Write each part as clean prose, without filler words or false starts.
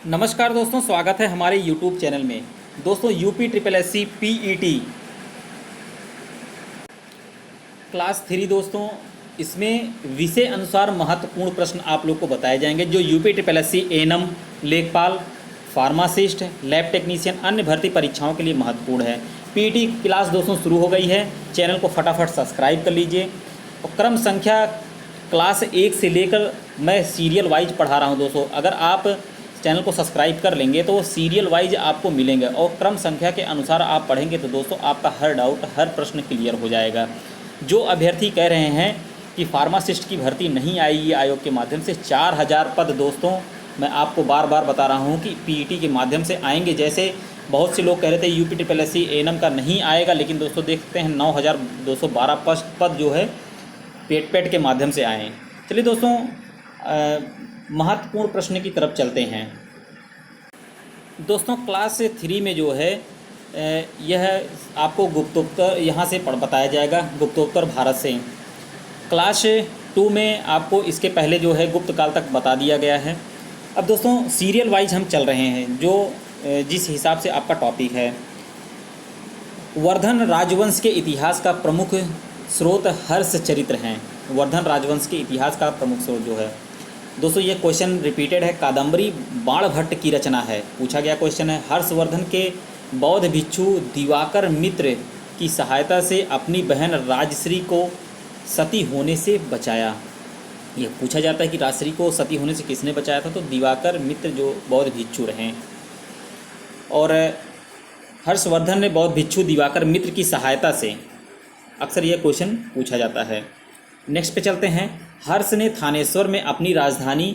नमस्कार दोस्तों, स्वागत है हमारे YouTube चैनल में। दोस्तों UP triple S C PET class 3 दोस्तों, इसमें विषय अनुसार महत्वपूर्ण प्रश्न आप लोग को बताए जाएंगे जो UP triple S C ANM, लेखपाल, फार्मासिस्ट, लैब टेक्नीशियन, अन्य भर्ती परीक्षाओं के लिए महत्वपूर्ण है। पीईटी क्लास दोस्तों शुरू हो गई है। चैनल को फटाफट सब्सक्राइब कर लीजिए। और क्रम संख्या क्लास 1 से लेकर मैं सीरियल वाइज पढ़ा रहा हूँ दोस्तों। अगर आप चैनल को सब्सक्राइब कर लेंगे तो सीरियल वाइज आपको मिलेंगे और क्रम संख्या के अनुसार आप पढ़ेंगे तो दोस्तों आपका हर डाउट, हर प्रश्न क्लियर हो जाएगा। जो अभ्यर्थी कह रहे हैं कि फार्मासिस्ट की भर्ती नहीं आई आयोग के माध्यम से, 4000 पद दोस्तों मैं आपको बार बार बता रहा हूं कि पीईटी के माध्यम से आएंगे। जैसे बहुत से लोग कह रहे थे UP triple S C ANM का नहीं आएगा, लेकिन दोस्तों देखते हैं 9212 पद जो है पेट के माध्यम से आए। चलिए दोस्तों महत्वपूर्ण प्रश्न की तरफ चलते हैं। दोस्तों क्लास 3 में जो है यह आपको गुप्तोत्तर यहाँ से बताया जाएगा, गुप्तोत्तर भारत से। क्लास 2 में आपको इसके पहले जो है गुप्त काल तक बता दिया गया है। अब दोस्तों सीरियल वाइज हम चल रहे हैं, जो जिस हिसाब से आपका टॉपिक है। वर्धन राजवंश के इतिहास का प्रमुख स्रोत हर्ष चरित्र हैं। वर्धन राजवंश के इतिहास का प्रमुख स्रोत जो है दोस्तों, ये क्वेश्चन रिपीटेड है। कादम्बरी बाणभट्ट की रचना है, पूछा गया क्वेश्चन है। हर्षवर्धन के बौद्ध भिक्षु दिवाकर मित्र की सहायता से अपनी बहन राजश्री को सती होने से बचाया। ये पूछा जाता है कि राजश्री को सती होने से किसने बचाया था, तो दिवाकर मित्र जो बौद्ध भिक्षु रहे। और हर्षवर्धन ने बौद्ध भिक्षु दिवाकर मित्र की सहायता से, अक्सर यह क्वेश्चन पूछा जाता है। नेक्स्ट पे चलते हैं। हर्ष ने थानेश्वर में अपनी राजधानी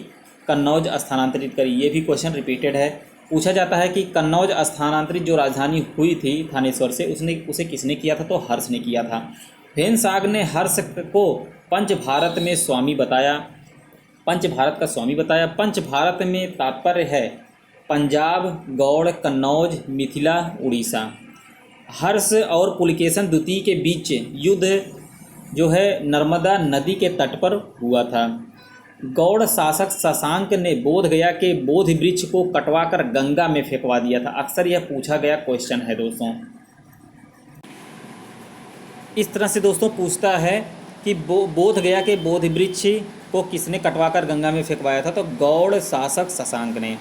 कन्नौज स्थानांतरित करी। ये भी क्वेश्चन रिपीटेड है। पूछा जाता है कि कन्नौज स्थानांतरित जो राजधानी हुई थी थानेश्वर से, उसे किसने किया था, तो हर्ष ने किया था। भेनसाग ने हर्ष को पंच भारत में स्वामी बताया, पंच भारत का स्वामी बताया। पंच भारत में तात्पर्य है पंजाब, गौड़, कन्नौज, मिथिला, उड़ीसा। हर्ष और पुलकेशन द्वितीय के बीच युद्ध जो है नर्मदा नदी के तट पर हुआ था। गौड़ शासक शशांक ने बोध गया के बोधि वृक्ष को कटवाकर गंगा में फेंकवा दिया था। अक्सर यह पूछा गया क्वेश्चन है दोस्तों। इस तरह से दोस्तों पूछता है कि बोध गया के बोधि वृक्ष को किसने कटवाकर गंगा में फेंकवाया था, तो गौड़ शासक शशांक ने।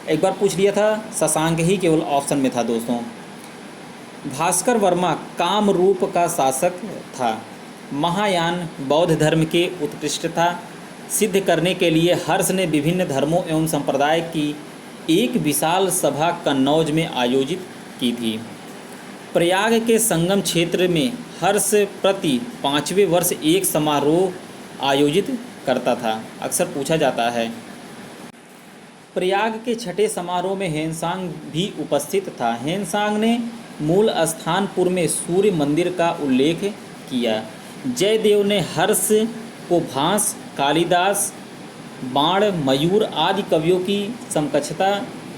एक बार पूछ लिया था, शशांक ही केवल ऑप्शन में था दोस्तों। भास्कर वर्मा कामरूप का शासक था। महायान बौद्ध धर्म के उत्कृष्टता सिद्ध करने के लिए हर्ष ने विभिन्न धर्मों एवं संप्रदाय की एक विशाल सभा कन्नौज में आयोजित की थी। प्रयाग के संगम क्षेत्र में हर्ष प्रति 5वें वर्ष एक समारोह आयोजित करता था। अक्सर पूछा जाता है। प्रयाग के छठे समारोह में हेनसांग भी उपस्थित था। हेनसांग ने मूल स्थानपुर में सूर्य मंदिर का उल्लेख किया। जयदेव ने हर्ष को भास, कालिदास, बाण, मयूर आदि कवियों की समकक्षता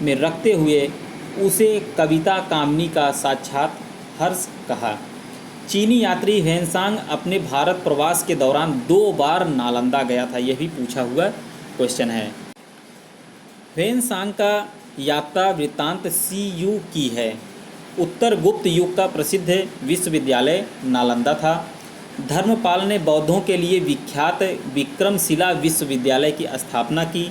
में रखते हुए उसे कविता कामिनी का साक्षात हर्ष कहा। चीनी यात्री हेनसांग अपने भारत प्रवास के दौरान 2 बार नालंदा गया था। यह भी पूछा हुआ क्वेश्चन है। हेनसांग का यात्रा वृत्तांत CU की है। उत्तर गुप्त युग का प्रसिद्ध विश्वविद्यालय नालंदा था। धर्मपाल ने बौद्धों के लिए विख्यात विक्रमशिला विश्वविद्यालय की स्थापना की।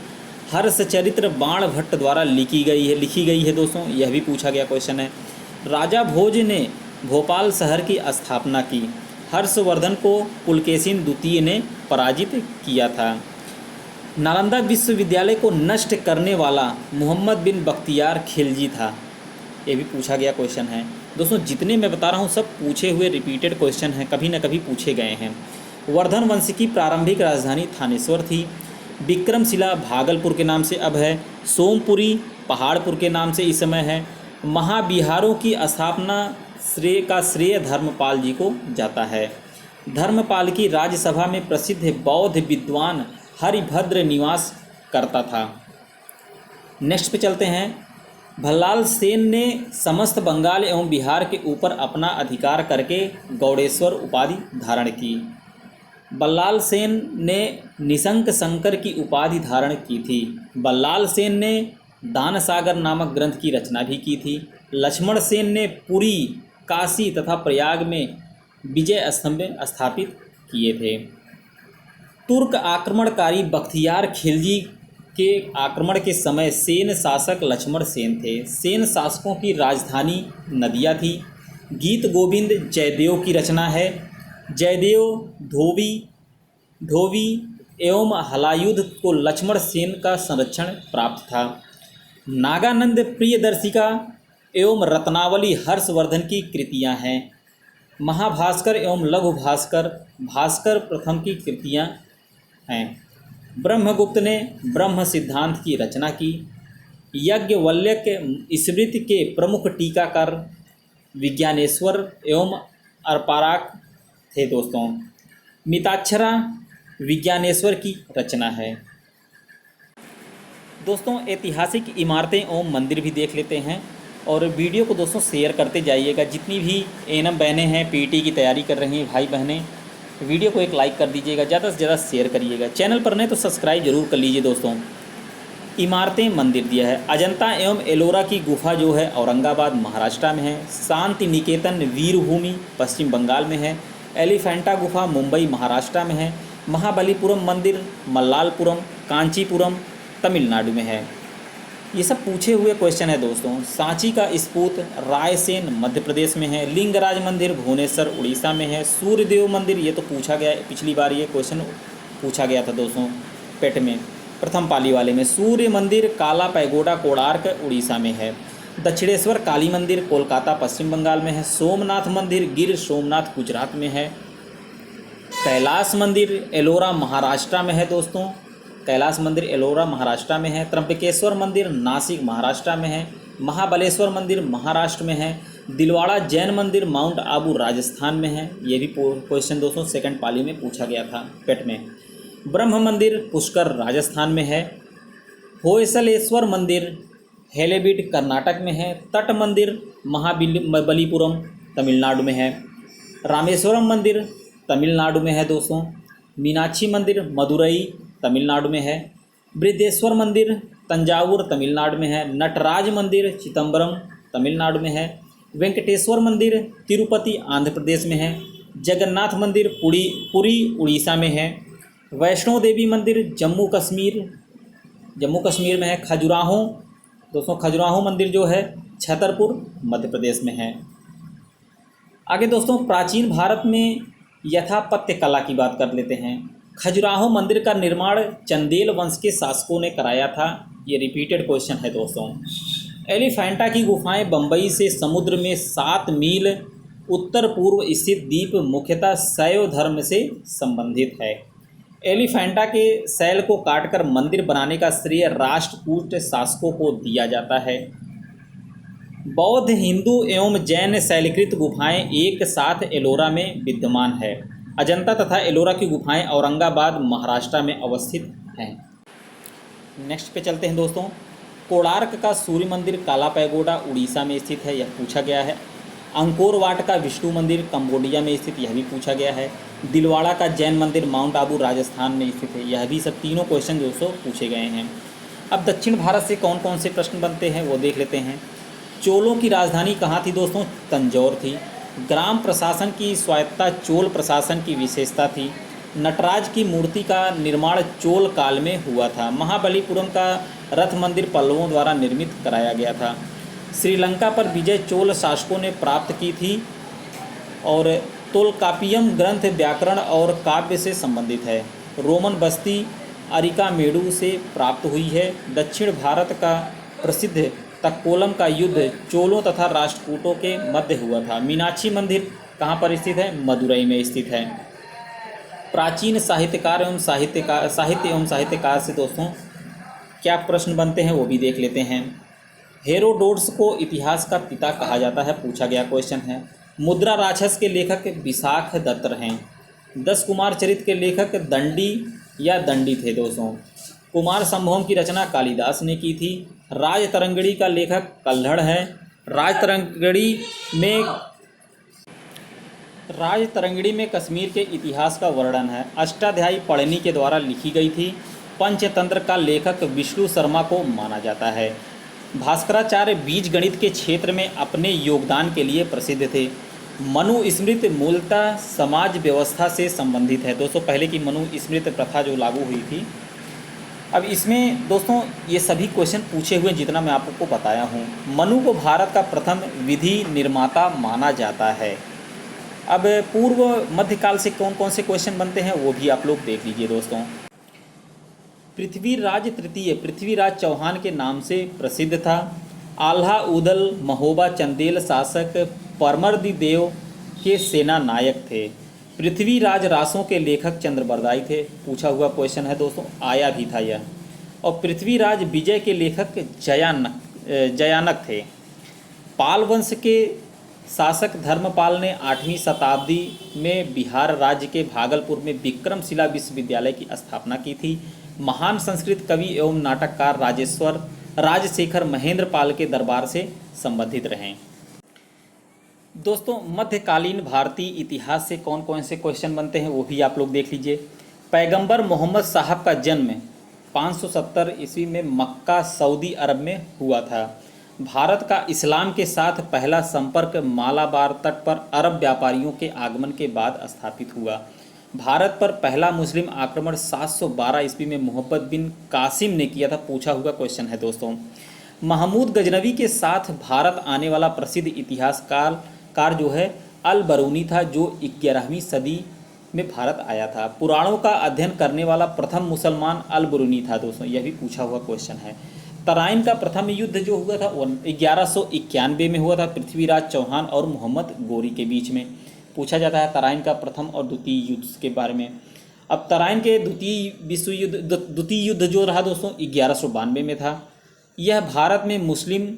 हर्षचरित्र बाणभट्ट द्वारा लिखी गई है दोस्तों। यह भी पूछा गया क्वेश्चन है। राजा भोज ने भोपाल शहर की स्थापना की। हर्षवर्धन को पुलकेशिन द्वितीय ने पराजित किया था। नालंदा विश्वविद्यालय को नष्ट करने वाला मोहम्मद बिन बख्तियार खिलजी था। ये भी पूछा गया क्वेश्चन है दोस्तों। जितने मैं बता रहा हूँ सब पूछे हुए रिपीटेड क्वेश्चन हैं, कभी न कभी पूछे गए हैं। वर्धन वंश की प्रारंभिक राजधानी थानेश्वर थी। विक्रमशिला भागलपुर के नाम से अब है। सोमपुरी पहाड़पुर के नाम से इस समय है। महाविहारों की स्थापना श्रेय धर्मपाल जी को जाता है। धर्मपाल की राज्यसभा में प्रसिद्ध बौद्ध विद्वान हरिभद्र निवास करता था। नेक्स्ट पे चलते हैं। भल्लाल सेन ने समस्त बंगाल एवं बिहार के ऊपर अपना अधिकार करके गौड़ेश्वर उपाधि धारण की। बल्लाल सेन ने निशंक शंकर की उपाधि धारण की थी। बल्लाल सेन ने दान सागर नामक ग्रंथ की रचना भी की थी। लक्ष्मण सेन ने पुरी, काशी तथा प्रयाग में विजय स्तंभ स्थापित किए थे। तुर्क आक्रमणकारी बख्तियार खिलजी के आक्रमण के समय सेन शासक लक्ष्मण सेन थे। सेन शासकों की राजधानी नदिया थी। गीत गोविंद जयदेव की रचना है। जयदेव धोबी एवं हलायुध को लक्ष्मण सेन का संरक्षण प्राप्त था। नागानंद प्रियदर्शिका एवं रत्नावली हर्षवर्धन की कृतियां हैं। महाभास्कर एवं लघु भास्कर प्रथम की कृतियां हैं। ब्रह्मगुप्त ने ब्रह्म सिद्धांत की रचना की। याज्ञवल्क्य स्मृति के प्रमुख टीकाकार विज्ञानेश्वर एवं अरपारक थे दोस्तों। मिताक्षरा विज्ञानेश्वर की रचना है। दोस्तों ऐतिहासिक इमारतें एवं मंदिर भी देख लेते हैं और वीडियो को दोस्तों शेयर करते जाइएगा। जितनी भी एनएम बहनें हैं, पीटी की तैयारी कर रही हैं भाई बहनें, वीडियो को एक लाइक कर दीजिएगा, ज़्यादा से ज़्यादा शेयर करिएगा। चैनल पर नहीं तो सब्सक्राइब जरूर कर लीजिए दोस्तों। इमारतें मंदिर दिया है। अजंता एवं एलोरा की गुफा जो है औरंगाबाद महाराष्ट्र में है। शांति निकेतन वीरभूमि पश्चिम बंगाल में है। एलिफेंटा गुफा मुंबई महाराष्ट्र में है। महाबलीपुरम मंदिर मल्लालपुरम कांचीपुरम तमिलनाडु में है। ये सब पूछे हुए क्वेश्चन है दोस्तों। सांची का स्पूत रायसेन मध्य प्रदेश में है। लिंगराज मंदिर भुवनेश्वर उड़ीसा में है। सूर्यदेव मंदिर ये तो पूछा गया, पिछली बार ये क्वेश्चन पूछा गया था दोस्तों पेट में, प्रथम पाली वाले में। सूर्य मंदिर काला पैगोडा कोणार्क उड़ीसा में है। दक्षिणेश्वर काली मंदिर कोलकाता पश्चिम बंगाल में है। सोमनाथ मंदिर गिर सोमनाथ गुजरात में है। कैलाश मंदिर एलोरा महाराष्ट्र में है दोस्तों। कैलाश मंदिर एलोरा महाराष्ट्र में है। त्र्यंबकेश्वर मंदिर नासिक महाराष्ट्र में है। महाबलेश्वर मंदिर महाराष्ट्र में है। दिलवाड़ा जैन मंदिर माउंट आबू राजस्थान में है। ये भी क्वेश्चन दोस्तों सेकंड पाली में पूछा गया था पेट में। ब्रह्म मंदिर पुष्कर राजस्थान में है। होयसलेश्वर मंदिर हेलेबीड कर्नाटक में है। तट मंदिर महाबलीपुरम तमिलनाडु में है। रामेश्वरम मंदिर तमिलनाडु में है दोस्तों। मीनाक्षी मंदिर मदुरई तमिलनाडु में है। बृहदेश्वर मंदिर तंजावुर तमिलनाडु में है। नटराज मंदिर चिदम्बरम तमिलनाडु में है। वेंकटेश्वर मंदिर तिरुपति आंध्र प्रदेश में है। जगन्नाथ मंदिर पुरी उड़ीसा में है। वैष्णो देवी मंदिर जम्मू कश्मीर में है। खजुराहो दोस्तों, खजुराहो मंदिर जो है छतरपुर मध्य प्रदेश में है। आगे दोस्तों प्राचीन भारत में यथापत्य कला की बात कर लेते हैं। खजुराहो मंदिर का निर्माण चंदेल वंश के शासकों ने कराया था। ये रिपीटेड क्वेश्चन है दोस्तों। एलिफेंटा की गुफाएं बंबई से समुद्र में 7 मील उत्तर पूर्व स्थित द्वीप मुख्यतः शैव धर्म से संबंधित है। एलिफेंटा के शैल को काटकर मंदिर बनाने का श्रेय राष्ट्रकूट शासकों को दिया जाता है। बौद्ध, हिंदू एवं जैन शैलकृत गुफाएं एक साथ एलोरा में विद्यमान है। अजंता तथा एलोरा की गुफाएं औरंगाबाद महाराष्ट्र में अवस्थित हैं। नेक्स्ट पे चलते हैं दोस्तों। कोणार्क का सूर्य मंदिर काला पैगोडा उड़ीसा में स्थित है, यह पूछा गया है। अंकोर वाट का विष्णु मंदिर कंबोडिया में स्थित, यह भी पूछा गया है। दिलवाड़ा का जैन मंदिर माउंट आबू राजस्थान में स्थित है, यह भी सब तीनों क्वेश्चन दोस्तों पूछे गए हैं। अब दक्षिण भारत से कौन कौन से प्रश्न बनते हैं वो देख लेते हैं। चोलों की राजधानी कहाँ थी दोस्तों? तंजौर थी। ग्राम प्रशासन की स्वायत्तता चोल प्रशासन की विशेषता थी। नटराज की मूर्ति का निर्माण चोल काल में हुआ था। महाबलीपुरम का रथ मंदिर पल्लवों द्वारा निर्मित कराया गया था। श्रीलंका पर विजय चोल शासकों ने प्राप्त की थी और तोलकापियम ग्रंथ व्याकरण और काव्य से संबंधित है। रोमन बस्ती अरिकामेडु से प्राप्त हुई है। दक्षिण भारत का प्रसिद्ध तक्कोलम का युद्ध चोलों तथा राष्ट्रकूटों के मध्य हुआ था। मीनाक्षी मंदिर कहाँ पर स्थित है? मदुरई में स्थित है। प्राचीन साहित्यकार एवं साहित्यकार से दोस्तों क्या प्रश्न बनते हैं वो भी देख लेते हैं। हेरोडोटस को इतिहास का पिता कहा जाता है, पूछा गया क्वेश्चन है। मुद्रा राक्षस के लेखक विशाख दत्त हैं। 10 कुमार चरित्र के लेखक दंडी थे दोस्तों। कुमार संभवम की रचना कालिदास ने की थी। राजतरंगिणी का लेखक कल्हड़ है। राजतरंगिणी में कश्मीर के इतिहास का वर्णन है। अष्टाध्यायी पढ़नी के द्वारा लिखी गई थी। पंचतंत्र का लेखक विष्णु शर्मा को माना जाता है। भास्कराचार्य बीज गणित के क्षेत्र में अपने योगदान के लिए प्रसिद्ध थे। मनुस्मृति मूलतः समाज व्यवस्था से संबंधित है। दोस्तों पहले की मनुस्मृति प्रथा जो लागू हुई थी, अब इसमें दोस्तों ये सभी क्वेश्चन पूछे हुए जितना मैं आपको बताया हूँ। मनु को भारत का प्रथम विधि निर्माता माना जाता है। अब पूर्व मध्यकाल से कौन कौन से क्वेश्चन बनते हैं वो भी आप लोग देख लीजिए दोस्तों। पृथ्वीराज तृतीय पृथ्वीराज चौहान के नाम से प्रसिद्ध था। आल्हा उदल महोबा चंदेल शासक परमर्दिदेव के सेना नायक थे। पृथ्वीराज रासों के लेखक चंद्रबरदाई थे। पूछा हुआ क्वेश्चन है दोस्तों, आया भी था यह। और पृथ्वीराज विजय के लेखक जयानक थे। पाल वंश के शासक धर्मपाल ने 8वीं शताब्दी में बिहार राज्य के भागलपुर में विक्रमशिला विश्वविद्यालय की स्थापना की थी। महान संस्कृत कवि एवं नाटककार राजशेखर महेंद्र पाल के दरबार से संबंधित रहे। दोस्तों मध्यकालीन भारतीय इतिहास से कौन कौन से क्वेश्चन बनते हैं वो भी आप लोग देख लीजिए। पैगंबर मोहम्मद साहब का जन्म 570 ईस्वी में मक्का सऊदी अरब में हुआ था। भारत का इस्लाम के साथ पहला संपर्क मालाबार तट पर अरब व्यापारियों के आगमन के बाद स्थापित हुआ। भारत पर पहला मुस्लिम आक्रमण 712 ईस्वी में मोहम्मद बिन कासिम ने किया था। पूछा हुआ क्वेश्चन है दोस्तों। महमूद गजनवी के साथ भारत आने वाला प्रसिद्ध इतिहासकार जो है अल बरूनी था, जो 11वीं सदी में भारत आया था। पुराणों का अध्ययन करने वाला प्रथम मुसलमान अल बरूनी था दोस्तों, यह भी पूछा हुआ क्वेश्चन है। तराइन का प्रथम युद्ध जो हुआ था 1191 में हुआ था, पृथ्वीराज चौहान और मोहम्मद गोरी के बीच में। पूछा जाता है तराइन का प्रथम और द्वितीय युद्ध के बारे में। अब तराइन के द्वितीय युद्ध जो रहा दोस्तों 1192 में था। यह भारत में मुस्लिम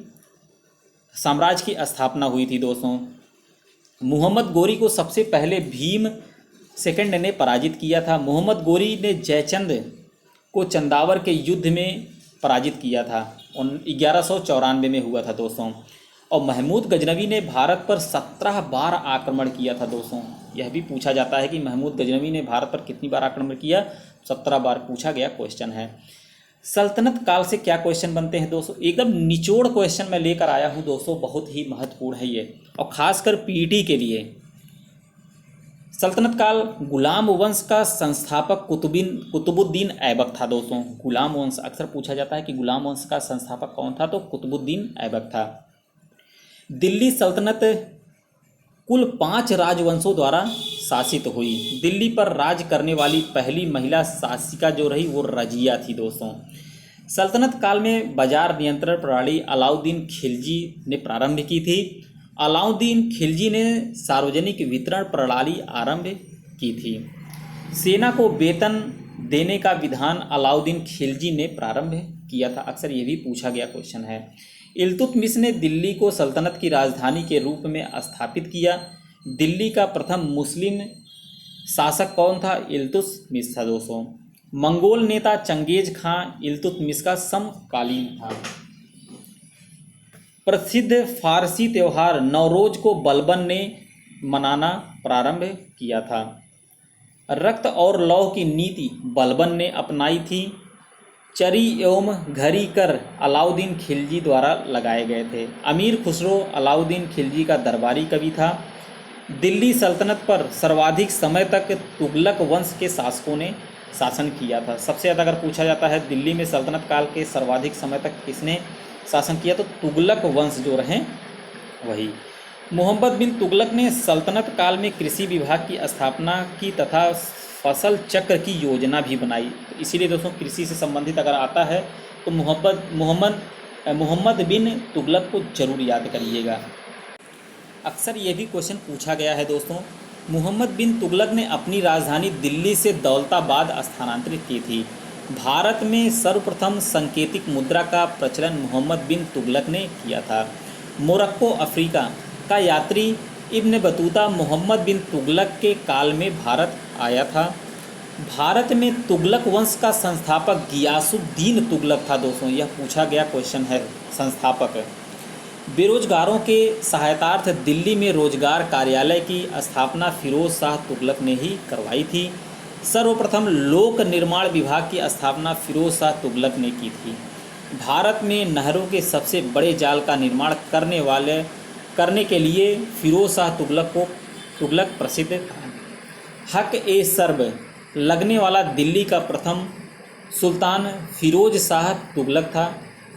साम्राज्य की स्थापना हुई थी दोस्तों। मोहम्मद गोरी को सबसे पहले भीम सेकंड ने पराजित किया था। मोहम्मद गोरी ने जयचंद को चंदावर के युद्ध में पराजित किया था, 1194 में हुआ था दोस्तों। और महमूद गजनवी ने भारत पर 17 बार आक्रमण किया था दोस्तों। यह भी पूछा जाता है कि महमूद गजनवी ने भारत पर कितनी बार आक्रमण किया, 17 बार पूछा गया क्वेश्चन है। सल्तनत काल से क्या क्वेश्चन बनते हैं दोस्तों, एकदम निचोड़ क्वेश्चन मैं लेकर आया हूं दोस्तों, बहुत ही महत्वपूर्ण है ये, और खासकर पीईटी के लिए। सल्तनत काल गुलाम वंश का संस्थापक कुतुबुद्दीन ऐबक था दोस्तों। गुलाम वंश अक्सर पूछा जाता है कि गुलाम वंश का संस्थापक कौन था, तो कुतुबुद्दीन ऐबक था। दिल्ली सल्तनत कुल 5 राजवंशों द्वारा शासित हुई। दिल्ली पर राज करने वाली पहली महिला शासिका जो रही वो रजिया थी दोस्तों। सल्तनत काल में बाजार नियंत्रण प्रणाली अलाउद्दीन खिलजी ने प्रारंभ की थी। अलाउद्दीन खिलजी ने सार्वजनिक वितरण प्रणाली आरंभ की थी। सेना को वेतन देने का विधान अलाउद्दीन खिलजी ने प्रारंभ किया था। अक्सर ये भी पूछा गया क्वेश्चन है। इल्तुतमिश ने दिल्ली को सल्तनत की राजधानी के रूप में स्थापित किया। दिल्ली का प्रथम मुस्लिम शासक कौन था, इल्तुतमिश था दोस्तों। मंगोल नेता चंगेज खां इल्तुतमिश का समकालीन था। प्रसिद्ध फारसी त्यौहार नवरोज को बलबन ने मनाना प्रारंभ किया था। रक्त और लौह की नीति बलबन ने अपनाई थी। चरी एवं घरी कर अलाउद्दीन खिलजी द्वारा लगाए गए थे। अमीर खुसरो अलाउद्दीन खिलजी का दरबारी कवि था। दिल्ली सल्तनत पर सर्वाधिक समय तक तुगलक वंश के शासकों ने शासन किया था। सबसे ज़्यादा अगर पूछा जाता है दिल्ली में सल्तनत काल के सर्वाधिक समय तक किसने शासन किया, तो तुगलक वंश जो रहे वही। मोहम्मद बिन तुगलक ने सल्तनत काल में कृषि विभाग की स्थापना की तथा फसल चक्र की योजना भी बनाई। तो इसीलिए दोस्तों कृषि से संबंधित अगर आता है तो मोहम्मद बिन तुगलक को जरूर याद करिएगा। अक्सर ये भी क्वेश्चन पूछा गया है दोस्तों। मोहम्मद बिन तुगलक ने अपनी राजधानी दिल्ली से दौलताबाद स्थानांतरित की थी। भारत में सर्वप्रथम सांकेतिक मुद्रा का प्रचलन मोहम्मद बिन तुगलक ने किया था। मोरक्को अफ्रीका का यात्री इब्न बतूता मोहम्मद बिन तुगलक के काल में भारत आया था। भारत में तुगलक वंश का संस्थापक गियासुद्दीन तुगलक था दोस्तों। यह पूछा गया क्वेश्चन है, संस्थापक। बेरोजगारों के सहायतार्थ दिल्ली में रोजगार कार्यालय की स्थापना फिरोज शाह तुगलक ने ही करवाई थी। सर्वप्रथम लोक निर्माण विभाग की स्थापना फिरोज शाह तुगलक ने की थी। भारत में नहरों के सबसे बड़े जाल का निर्माण करने के लिए फिरोज शाह तुगलक प्रसिद्ध था। हक ए सर्ब लगने वाला दिल्ली का प्रथम सुल्तान फिरोज शाह तुगलक था।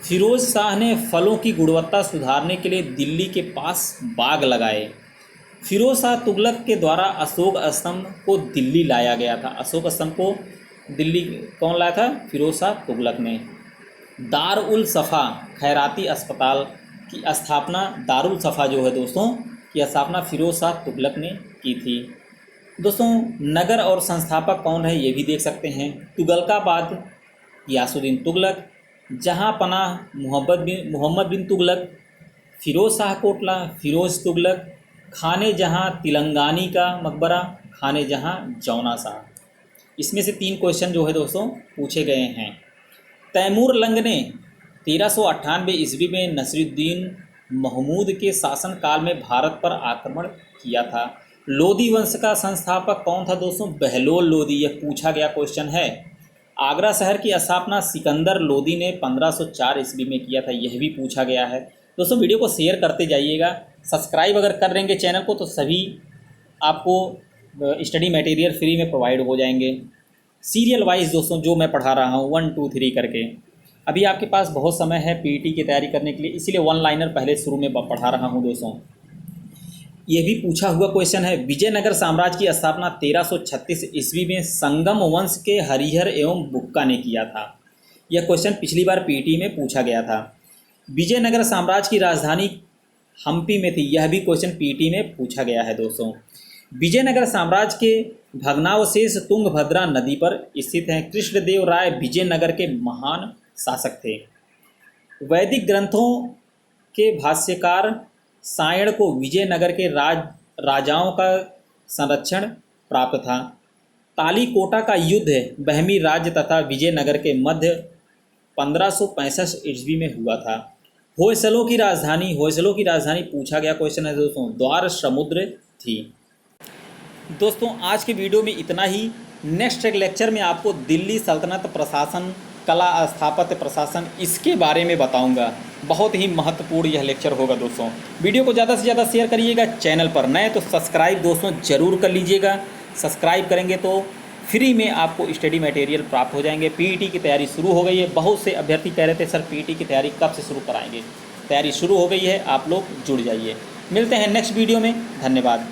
फिरोज शाह ने फलों की गुणवत्ता सुधारने के लिए दिल्ली के पास बाग लगाए। फिरोज शाह तुगलक के द्वारा अशोक स्तंभ को दिल्ली लाया गया था। अशोक स्तंभ को दिल्ली कौन लाया था? फिरोज शाह तुगलक ने। दार उल सफ़ा खैराती अस्पताल की स्थापना, दारुल सफ़ा जो है दोस्तों की स्थापना फिरोज शाह तुगलक ने की थी। दोस्तों नगर और संस्थापक कौन है ये भी देख सकते हैं। तुगलकाबाद यासुद्दीन तुगलक, जहाँ पनाह मोहम्मद बिन तुगलक, फिरोज शाह कोटला फिरोज तुगलक, खाने जहाँ तिलंगानी का मकबरा, खाने जहाँ जौना शाह। इसमें से 3 क्वेश्चन जो है दोस्तों पूछे गए हैं। तैमूर लंग ने 1398 ईस्वी में नसीरुद्दीन महमूद के शासनकाल में भारत पर आक्रमण किया था। लोदी वंश का संस्थापक कौन था दोस्तों? बहलोल लोदी। यह पूछा गया क्वेश्चन है। आगरा शहर की स्थापना सिकंदर लोदी ने 1504 ईस्वी में किया था। यह भी पूछा गया है। दोस्तों वीडियो को शेयर करते जाइएगा। सब्सक्राइब अगर कर लेंगे चैनल को तो सभी आपको स्टडी मटेरियल फ्री में प्रोवाइड हो जाएंगे। सीरियल वाइज दोस्तों जो मैं पढ़ा रहा हूँ 1 2 3 करके। अभी आपके पास बहुत समय है पीईटी की तैयारी करने के लिए, इसीलिए 1 लाइनर पहले शुरू में पढ़ा रहा हूँ दोस्तों। ये भी पूछा हुआ क्वेश्चन है। विजयनगर साम्राज्य की स्थापना 1336 ईस्वी में संगम वंश के हरिहर एवं बुक्का ने किया था। यह क्वेश्चन पिछली बार पीईटी में पूछा गया था। विजयनगर साम्राज्य की राजधानी हम्पी में थी। यह भी क्वेश्चन पीईटी में पूछा गया है दोस्तों। विजयनगर साम्राज्य के भग्नावशेष तुंगभद्रा नदी पर स्थित हैं। कृष्णदेव राय विजयनगर के महान शासक थे। वैदिक ग्रंथों के भाष्यकार सायण को विजयनगर के राजाओं का संरक्षण प्राप्त था। तालीकोटा का युद्ध बहमी राज्य तथा विजयनगर के मध्य 1565 ईस्वी में हुआ था। होयसलों की राजधानी पूछा गया क्वेश्चन है दोस्तों, द्वार समुद्र थी। दोस्तों आज के वीडियो में इतना ही। नेक्स्ट एक लेक्चर में आपको दिल्ली सल्तनत प्रशासन, कला स्थापत्य प्रशासन, इसके बारे में बताऊंगा। बहुत ही महत्वपूर्ण यह लेक्चर होगा दोस्तों। वीडियो को ज़्यादा से ज़्यादा शेयर करिएगा। चैनल पर नए तो सब्सक्राइब दोस्तों ज़रूर कर लीजिएगा। सब्सक्राइब करेंगे तो फ्री में आपको स्टडी मटेरियल प्राप्त हो जाएंगे। पीईटी की तैयारी शुरू हो गई है। बहुत से अभ्यर्थी कह रहे थे सर पीईटी की तैयारी कब से शुरू कराएंगे। तैयारी शुरू हो गई है, आप लोग जुड़ जाइए। मिलते हैं नेक्स्ट वीडियो में। धन्यवाद।